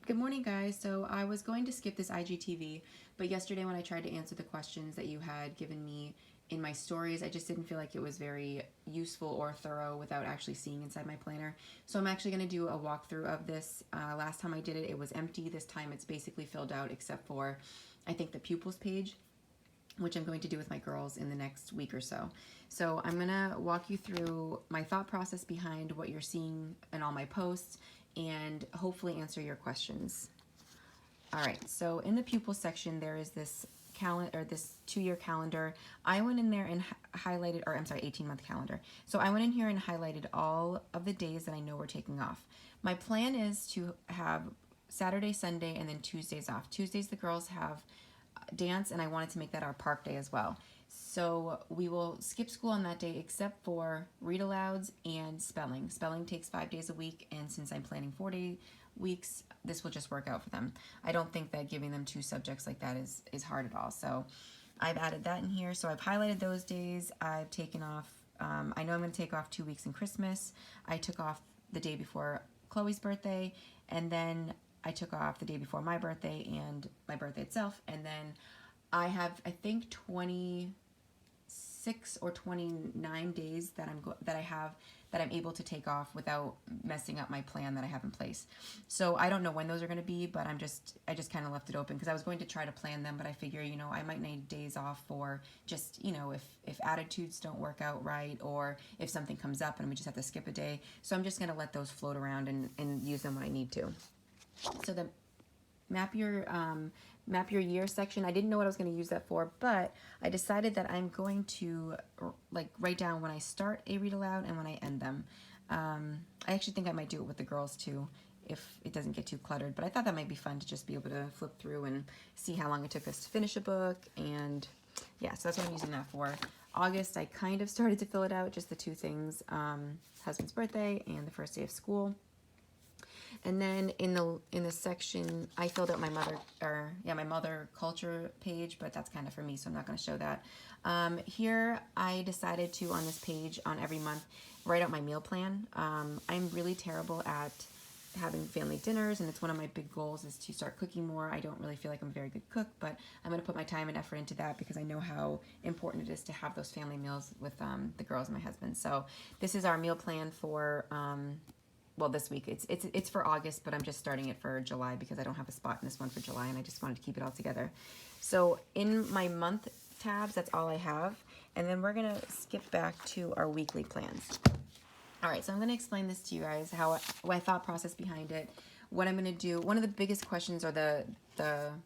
Good morning, guys. So I was going to skip this IGTV, but yesterday when I tried to answer the questions that you had given me in my stories, I just didn't feel like it was very useful or thorough without actually seeing inside my planner. So I'm actually going to do a walkthrough of this. Last time I did it, it was empty. This time it's basically filled out except for, I think, the pupils page, which I'm going to do with my girls in the next week or so. So I'm gonna walk you through my thought process behind what you're seeing in all my posts and hopefully answer your questions. All right, so in the pupil section, there is this calendar, or this 2-year calendar. I went in there and highlighted, or I'm sorry, 18-month calendar. So I went in here and highlighted all of the days that I know we're taking off. My plan is to have Saturday, Sunday, and then Tuesdays off. Tuesdays the girls have dance, and I wanted to make that our park day as well. So we will skip school on that day except for read alouds and spelling. Spelling takes 5 days a week, and since I'm planning 4-day weeks, this will just work out for them. I don't think that giving them 2 subjects like that is hard at all. So I've added that in here. So I've highlighted those days. I've taken off, I know I'm going to take off 2 weeks in Christmas. I took off the day before Chloe's birthday, and then I took off the day before my birthday and my birthday itself, and then I have, I think, 26 or 29 days that I'm able to take off without messing up my plan that I have in place. So I don't know when those are going to be, but I just kind of left it open because I was going to try to plan them, but I figure, I might need days off for just, if attitudes don't work out right, or if something comes up and we just have to skip a day. So I'm just going to let those float around and use them when I need to. So the map your year section, I didn't know what I was going to use that for, but I decided that I'm going to write down when I start a read aloud and when I end them. I actually think I might do it with the girls too, if it doesn't get too cluttered, but I thought that might be fun to just be able to flip through and see how long it took us to finish a book. And yeah, so that's what I'm using that for. August, I kind of started to fill it out, just the 2 things, husband's birthday and the first day of school. And then in the section, I filled out my mother culture page, but that's kind of for me, so I'm not going to show that. Here, I decided to, on this page, on every month, write out my meal plan. I'm really terrible at having family dinners, and it's one of my big goals is to start cooking more. I don't really feel like I'm a very good cook, but I'm going to put my time and effort into that because I know how important it is to have those family meals with the girls and my husband. So this is our meal plan for well, this week. It's for August, but I'm just starting it for July because I don't have a spot in this one for July, and I just wanted to keep it all together. So in my month tabs, that's all I have, and then we're gonna skip back to our weekly plans. All right, so I'm gonna explain this to you guys, my thought process behind it, what I'm gonna do. One of the biggest questions, or the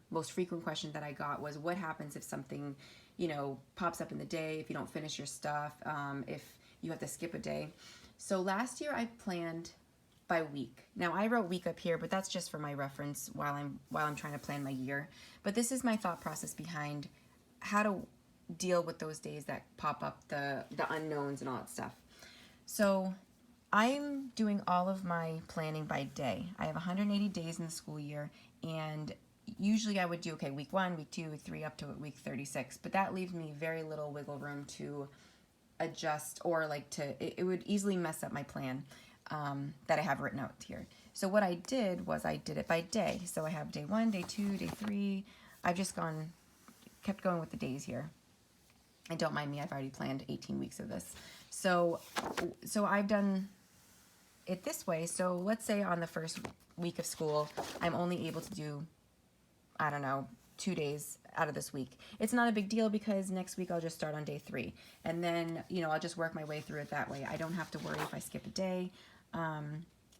most frequent question that I got, was what happens if something, pops up in the day, if you don't finish your stuff, if you have to skip a day. So last year I planned by week. Now I wrote week up here, but that's just for my reference while I'm trying to plan my year. But this is my thought process behind how to deal with those days that pop up, the unknowns and all that stuff. So I'm doing all of my planning by day. I have 180 days in the school year, and usually I would do, week 1, week 2, week 3, up to week 36, but that leaves me very little wiggle room to adjust, or it would easily mess up my plan that I have written out here. So what I did was I did it by day. So I have day 1, day 2, day 3. I've just kept going with the days here. And don't mind me, I've already planned 18 weeks of this. So I've done it this way. So let's say on the first week of school, I'm only able to do, I don't know, 2 days out of this week. It's not a big deal because next week I'll just start on day 3. And then, I'll just work my way through it that way. I don't have to worry if I skip a day.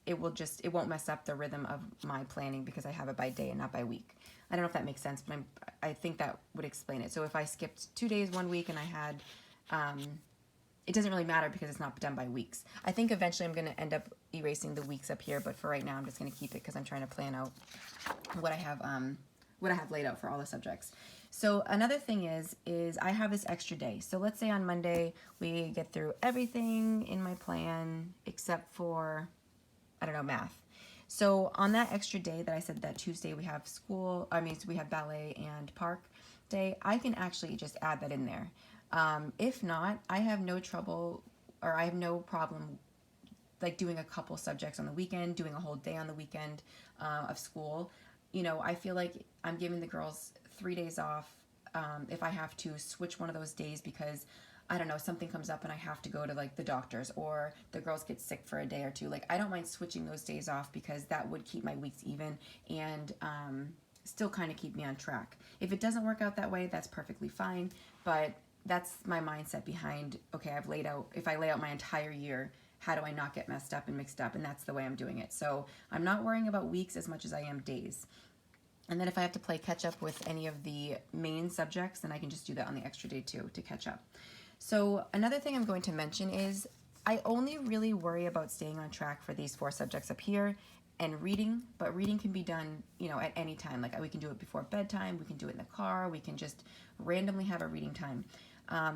It won't mess up the rhythm of my planning because I have it by day and not by week. I don't know if that makes sense, but I think that would explain it. So if I skipped 2 days one week and I had, it doesn't really matter because it's not done by weeks. I think eventually I'm going to end up erasing the weeks up here, but for right now I'm just going to keep it because I'm trying to plan out what I have laid out for all the subjects. So another thing is I have this extra day. So let's say on Monday we get through everything in my plan except for, I don't know, math. So on that extra day that I said that Tuesday we have so we have ballet and park day, I can actually just add that in there. If not, I have no problem like doing a couple subjects on the weekend, doing a whole day on the weekend. of school, you know, I feel like I'm giving the girls 3 days off. If I have to switch one of those days because I don't know, something comes up and I have to go to like the doctors, or the girls get sick for a day or two. Like, I don't mind switching those days off because that would keep my weeks even and still kind of keep me on track. If it doesn't work out that way, that's perfectly fine. But that's my mindset behind, okay, if I lay out my entire year, how do I not get messed up and mixed up? And that's the way I'm doing it. So I'm not worrying about weeks as much as I am days. And then if I have to play catch up with any of the main subjects, then I can just do that on the extra day too to catch up. So another thing I'm going to mention is I only really worry about staying on track for these 4 subjects up here and reading, but reading can be done, you know, at any time. Like, we can do it before bedtime, we can do it in the car, we can just randomly have a reading time.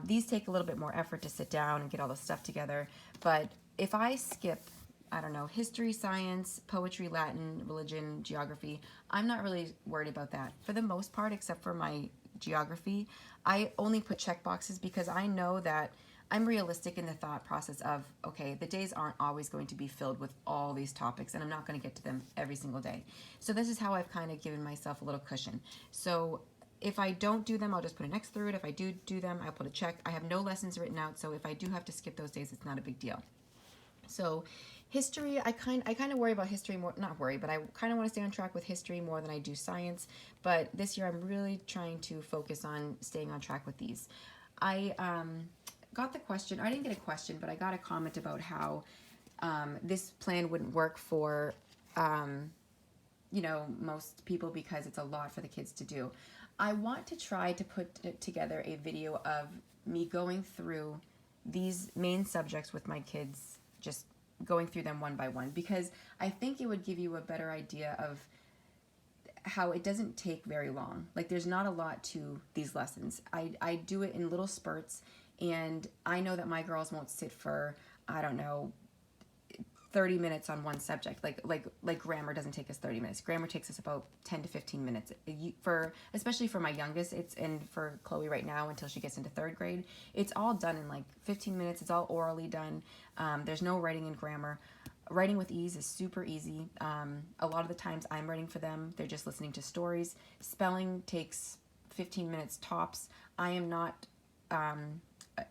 These take a little bit more effort to sit down and get all the stuff together, but if I skip, I don't know, history, science, poetry, Latin, religion, geography, I'm not really worried about that. For the most part, except for my geography, I only put check boxes because I know that I'm realistic in the thought process of, okay, the days aren't always going to be filled with all these topics, and I'm not going to get to them every single day. So this is how I've kind of given myself a little cushion. So if I don't do them, I'll just put an X through it. If I do them, I'll put a check. I have no lessons written out, so if I do have to skip those days, it's not a big deal. So history, I kind of worry about history more, not worry, but I kind of want to stay on track with history more than I do science. But this year I'm really trying to focus on staying on track with these. I got the question, I didn't get a question, but I got a comment about how this plan wouldn't work for, you know, most people because it's a lot for the kids to do. I want to try to put together a video of me going through these main subjects with my kids, just going through them one by one, because I think it would give you a better idea of how it doesn't take very long. Like, there's not a lot to these lessons. I do it in little spurts, and I know that my girls won't sit for, I don't know, 30 minutes on one subject. Like grammar doesn't take us 30 minutes. Grammar takes us about 10 to 15 minutes. Especially for my youngest, and for Chloe right now until she gets into 3rd grade, it's all done in like 15 minutes. It's all orally done. There's no writing in grammar. Writing with ease is super easy. A lot of the times I'm writing for them. They're just listening to stories. Spelling takes 15 minutes tops. I am not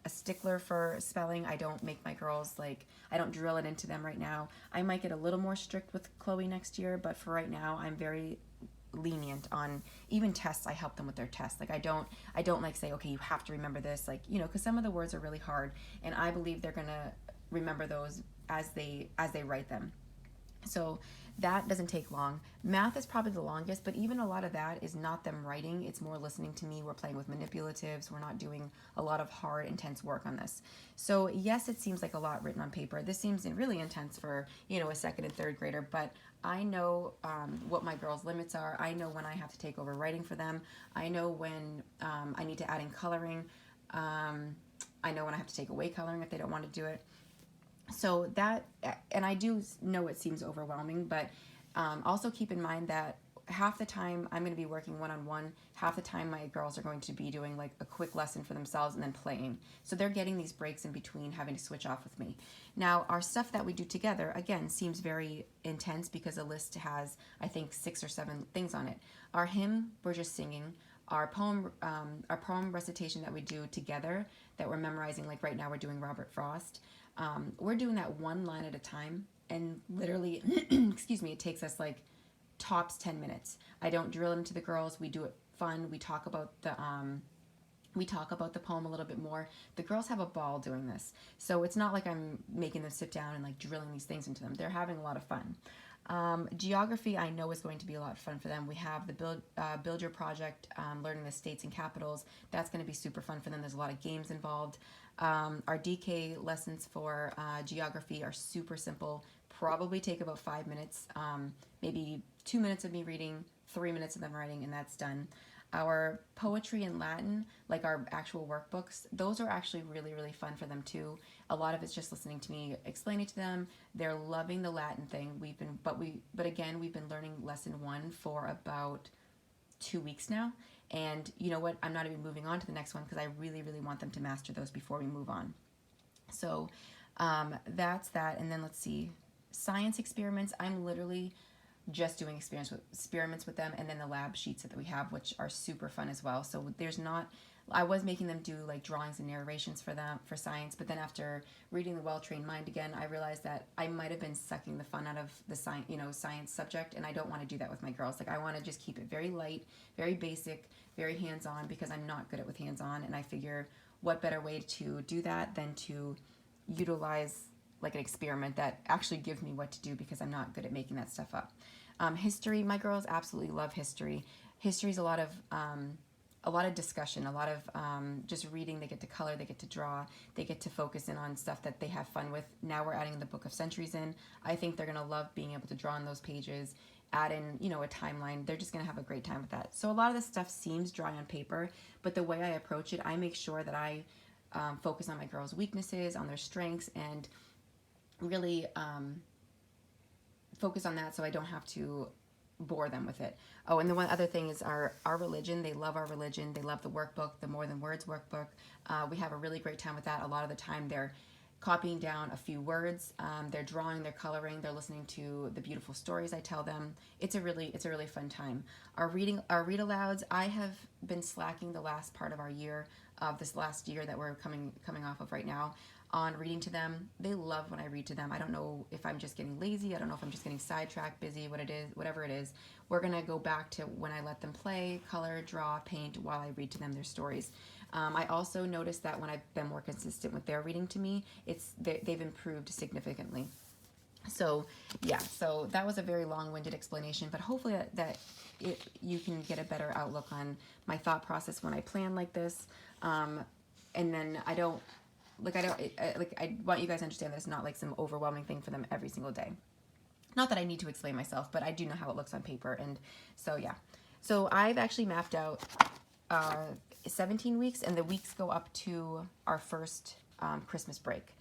a stickler for spelling. I don't make my girls, like, I don't drill it into them right now. I might get a little more strict with Chloe next year, but for right now I'm very lenient on even tests. I help them with their tests. Like, I don't like say, okay, you have to remember this, like, you know, because some of the words are really hard, and I believe they're gonna remember those as they write them. So that doesn't take long. Math is probably the longest, but even a lot of that is not them writing. It's more listening to me. We're playing with manipulatives. We're not doing a lot of hard, intense work on this. So yes, it seems like a lot written on paper. This seems really intense for, you know, a 2nd and 3rd grader, but I know what my girls' limits are. I know when I have to take over writing for them. I know when I need to add in coloring. I know when I have to take away coloring if they don't want to do it. So that, and I do know it seems overwhelming, but also keep in mind that half the time I'm going to be working one-on-one, half the time my girls are going to be doing like a quick lesson for themselves and then playing. So they're getting these breaks in between having to switch off with me. Now, our stuff that we do together, again, seems very intense because a list has, I think, 6 or 7 things on it. Our hymn, we're just singing. Our poem recitation that we do together, that we're memorizing, like right now we're doing Robert Frost. We're doing that one line at a time, and literally, excuse me, it takes us like tops 10 minutes. I don't drill into the girls. We do it fun. We talk about the poem a little bit more. The girls have a ball doing this. So it's not like I'm making them sit down and like drilling these things into them. They're having a lot of fun. Geography, I know, is going to be a lot of fun for them. We have the Build Your Project, learning the states and capitals. That's going to be super fun for them. There's a lot of games involved. Our DK lessons for geography are super simple. Probably take about 5 minutes, maybe 2 minutes of me reading, 3 minutes of them writing, and that's done. Our poetry and Latin, like our actual workbooks, those are actually really, really fun for them too. A lot of it's just listening to me explain it to them. They're loving the Latin thing. We've been learning lesson 1 for about 2 weeks now. And you know what? I'm not even moving on to the next one because I really, really want them to master those before we move on. So that's that. And then let's see. Science experiments. I'm literally just doing experiments with them, and then the lab sheets that we have, which are super fun as well. So there's not, I was making them do like drawings and narrations for them for science, but then after reading The Well-Trained Mind again, I realized that I might have been sucking the fun out of the science subject, and I don't want to do that with my girls. Like, I want to just keep it very light, very basic, very hands-on, because I'm not good at with hands-on, and I figure what better way to do that than to utilize like an experiment that actually gives me what to do, because I'm not good at making that stuff up. History, my girls absolutely love history. History's a lot of discussion, a lot of just reading. They get to color, they get to draw, they get to focus in on stuff that they have fun with. Now we're adding the Book of Centuries in. I think they're gonna love being able to draw on those pages, add in, a timeline. They're just gonna have a great time with that. So a lot of this stuff seems dry on paper, but the way I approach it, I make sure that I focus on my girls' weaknesses, on their strengths, and really focus on that, so I don't have to bore them with it. Oh, and the one other thing is our religion. They love our religion. They love the workbook, the More Than Words workbook. We have a really great time with that. A lot of the time they're copying down a few words. They're drawing, they're coloring, they're listening to the beautiful stories I tell them. It's a really fun time. Our read alouds, I have been slacking the last part of our year, of this last year that we're coming off of right now, on reading to them. They love when I read to them. I don't know if I'm just getting lazy. I don't know if I'm just getting sidetracked, busy, whatever it is. We're gonna go back to when I let them play, color, draw, paint while I read to them their stories. I also noticed that when I've been more consistent with their reading to me, they've improved significantly. So yeah, so that was a very long-winded explanation, but hopefully you can get a better outlook on my thought process when I plan like this. And then I want you guys to understand that it's not like some overwhelming thing for them every single day. Not that I need to explain myself, but I do know how it looks on paper. And so, yeah. So I've actually mapped out 17 weeks, and the weeks go up to our first Christmas break.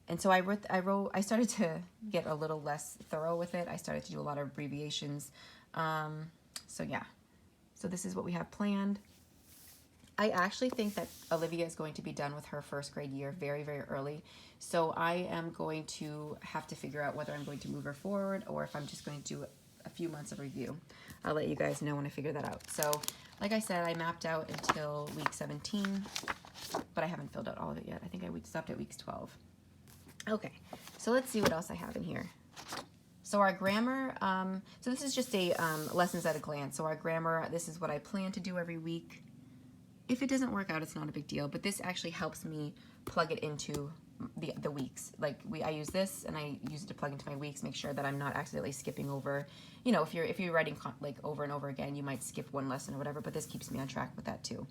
And so I started to get a little less thorough with it. I started to do a lot of abbreviations. So yeah. So this is what we have planned. I actually think that Olivia is going to be done with her first grade year very, very early. So I am going to have to figure out whether I'm going to move her forward or if I'm just going to do a few months of review. I'll let you guys know when I figure that out. So like I said, I mapped out until week 17, but I haven't filled out all of it yet. I think I stopped at week 12. Okay, so let's see what else I have in here. So our grammar, so this is just a lessons at a glance. So our grammar, this is what I plan to do every week. If it doesn't work out, it's not a big deal, but this actually helps me plug it into the weeks. Like I use this and I use it to plug into my weeks, make sure that I'm not accidentally skipping over, if you're writing like over and over again, you might skip one lesson or whatever, but this keeps me on track with that too.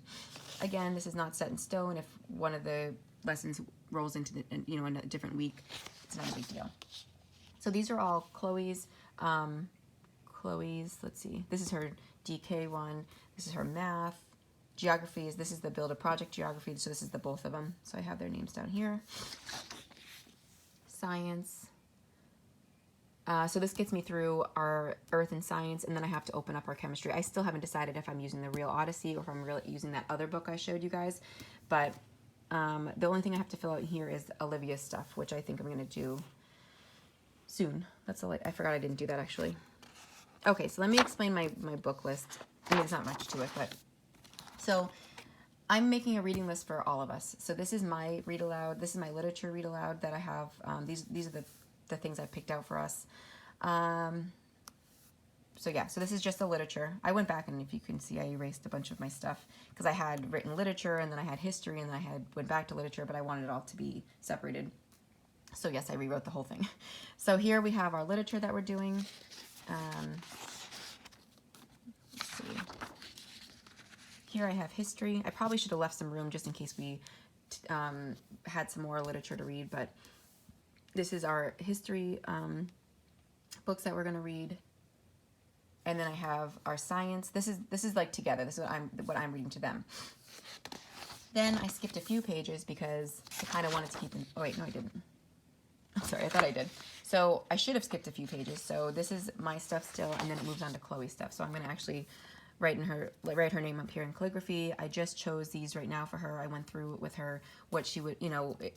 Again, this is not set in stone. If one of the lessons rolls into in a different week, it's not a big deal. So these are all Chloe's, let's see, this is her DK one, this is her math. Geographies, this is the build a project geography, so this is the both of them. So I have their names down here. Science. So this gets me through our earth and science, and then I have to open up our chemistry. I still haven't decided if I'm using the Real Odyssey or if I'm really using that other book I showed you guys. But the only thing I have to fill out here is Olivia's stuff, which I think I'm going to do soon. I forgot I didn't do that actually. Okay, so let me explain my book list. I mean, there's not much to it, but... So I'm making a reading list for all of us. So this is my read aloud. This is my literature read aloud that I have. These are the things I've picked out for us. So yeah, so this is just the literature. I went back and if you can see, I erased a bunch of my stuff because I had written literature and then I had history and then I went back to literature, but I wanted it all to be separated. So yes, I rewrote the whole thing. So here we have our literature that we're doing. Let's see. Here I have history. I probably should have left some room just in case we had some more literature to read, but this is our history books that we're going to read. And then I have our science. This is like together. This is what I'm reading to them. Then I skipped a few pages because I kind of wanted to keep in, oh wait, no I didn't. I'm sorry, I thought I did. So I should have skipped a few pages. So this is my stuff still, and then it moves on to Chloe's stuff. So I'm going to actually write her name up here in calligraphy. I just chose these right now for her. I went through with her what she would,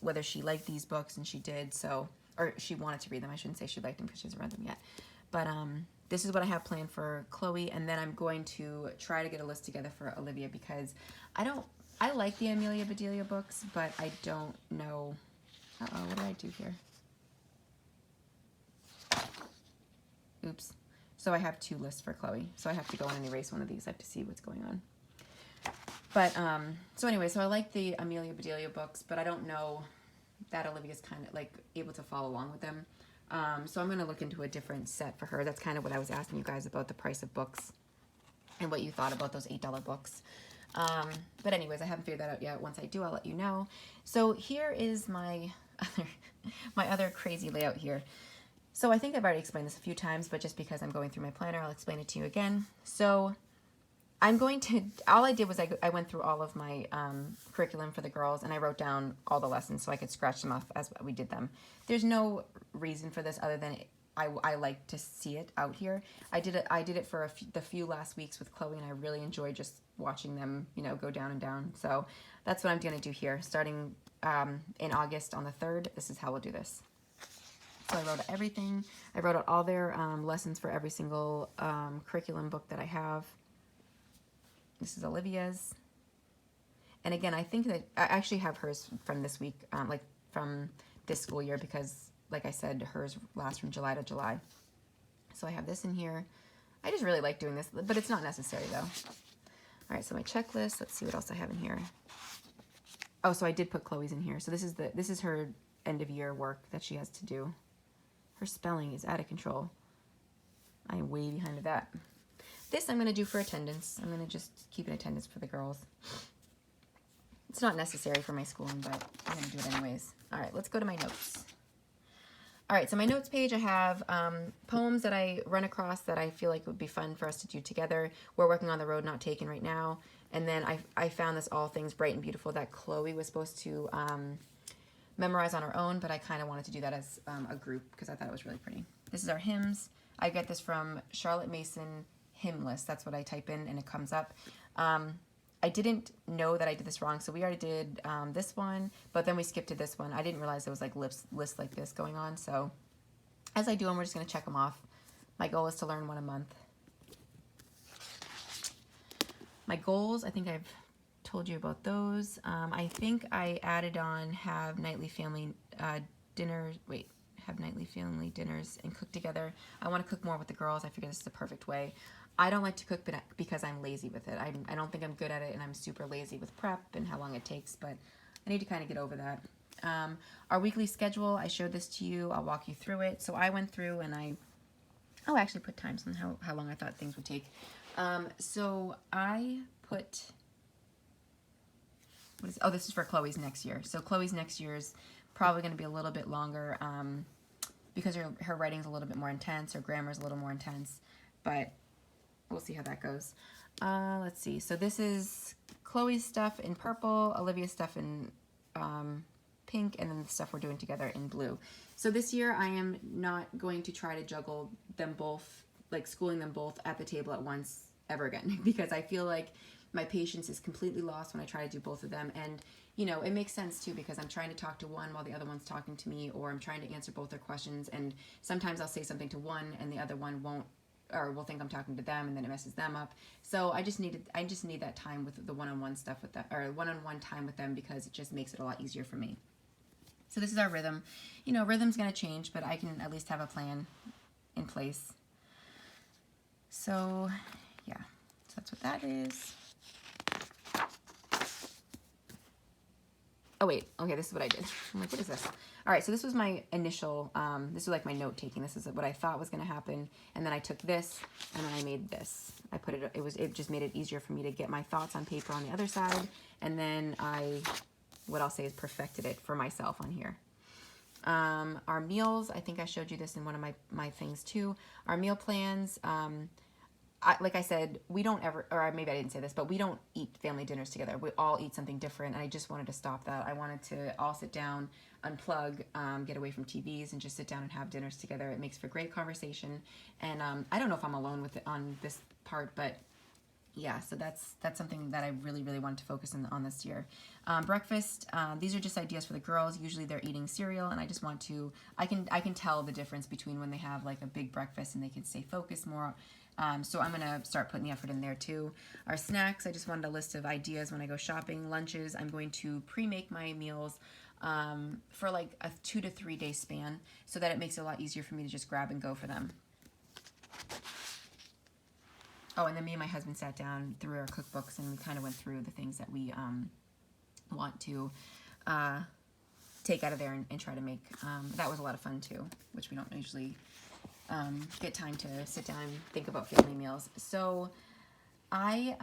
whether she liked these books, and she did. So, or she wanted to read them. I shouldn't say she liked them because she hasn't read them yet. But this is what I have planned for Chloe, and then I'm going to try to get a list together for Olivia, because I like the Amelia Bedelia books, but I don't know. Uh-oh, what did I do here? Oops. So I have 2 lists for Chloe. So I have to go in and erase one of these. I have to see what's going on. But, so anyway, so I like the Amelia Bedelia books, but I don't know that Olivia's kind of like able to follow along with them. So I'm going to look into a different set for her. That's kind of what I was asking you guys about, the price of books and what you thought about those $8 books. But anyways, I haven't figured that out yet. Once I do, I'll let you know. So here is my other crazy layout here. So I think I've already explained this a few times, but just because I'm going through my planner, I'll explain it to you again. So I'm going to, all I did was I went through all of my curriculum for the girls, and I wrote down all the lessons so I could scratch them off as we did them. There's no reason for this other than I like to see it out here. I did it for the few last weeks with Chloe, and I really enjoyed just watching them, you know, go down and down. So that's what I'm going to do here. Starting in August on the 3rd, this is how we'll do this. So I wrote out everything. I wrote out all their lessons for every single curriculum book that I have. This is Olivia's. And again, I think that I actually have hers from this week, like from this school year, because like I said, hers lasts from July to July. So I have this in here. I just really like doing this, but it's not necessary though. All right, so my checklist, let's see what else I have in here. Oh, so I did put Chloe's in here. So this is her end of year work that she has to do. Her spelling is out of control. I am way behind with that. This I'm going to do for attendance. I'm going to just keep an attendance for the girls. It's not necessary for my schooling, but I'm going to do it anyways. All right, let's go to my notes. All right, so my notes page, I have poems that I run across that I feel like would be fun for us to do together. We're working on The Road Not Taken right now. And then I found this All Things Bright and Beautiful that Chloe was supposed to memorize on her own, but I kind of wanted to do that as a group because I thought it was really pretty. This is our hymns. I get this from Charlotte Mason Hymn List. That's what I type in and it comes up. I didn't know that I did this wrong, so we already did this one, but then we skipped to this one. I didn't realize there was like lists like this going on, so as I do them, we're just going to check them off. My goal is to learn one a month. My goals, I think I've told you about those. I think I added on have nightly family dinners and cook together. I want to cook more with the girls. I figure this is the perfect way. I don't like to cook because I'm lazy with it. I don't think I'm good at it, and I'm super lazy with prep and how long it takes, but I need to kind of get over that. Our weekly schedule, I showed this to you. I'll walk you through it. So I went through and I actually put times on how long I thought things would take. So I put, this is for Chloe's next year. So Chloe's next year is probably going to be a little bit longer because her writing's a little bit more intense, her grammar's a little more intense, but we'll see how that goes. Let's see. So this is Chloe's stuff in purple, Olivia's stuff in pink, and then the stuff we're doing together in blue. So this year I am not going to try to juggle them both, like schooling them both at the table at once ever again, because I feel like my patience is completely lost when I try to do both of them. And, you know, it makes sense too, because I'm trying to talk to one while the other one's talking to me, or I'm trying to answer both their questions. And sometimes I'll say something to one and the other one won't, or will think I'm talking to them, and then it messes them up. So I just need that time with the one-on-one stuff with them, or one-on-one time with them, because it just makes it a lot easier for me. So this is our rhythm. You know, rhythm's going to change, but I can at least have a plan in place. So yeah, so that's what that is. Oh wait, okay, this is what I did. I'm like, what is this? All right, so this was my initial, this was like my note taking. This is what I thought was gonna happen. And then I took this and then I made this. I put it, it just made it easier for me to get my thoughts on paper on the other side. And then what I'll say is perfected it for myself on here. Our meals, I think I showed you this in one of my things too. Our meal plans, like I said, we don't ever, or maybe I didn't say this, but we don't eat family dinners together. We all eat something different, and I just wanted to stop that. I wanted to all sit down, unplug, get away from TVs, and just sit down and have dinners together. It makes for great conversation, and I don't know if I'm alone with it on this part, but yeah, so that's something that I really, really wanted to focus on this year. Breakfast, these are just ideas for the girls. Usually they're eating cereal, and I just want to, I can tell the difference between when they have like a big breakfast and they can stay focused more. So I'm going to start putting the effort in there too. Our snacks, I just wanted a list of ideas when I go shopping. Lunches, I'm going to pre-make my meals for like a 2 to 3 day span so that it makes it a lot easier for me to just grab and go for them. Oh, and then me and my husband sat down through our cookbooks and we kind of went through the things that we want to take out of there and try to make. That was a lot of fun too, which we don't usually get time to sit down and think about family meals. So I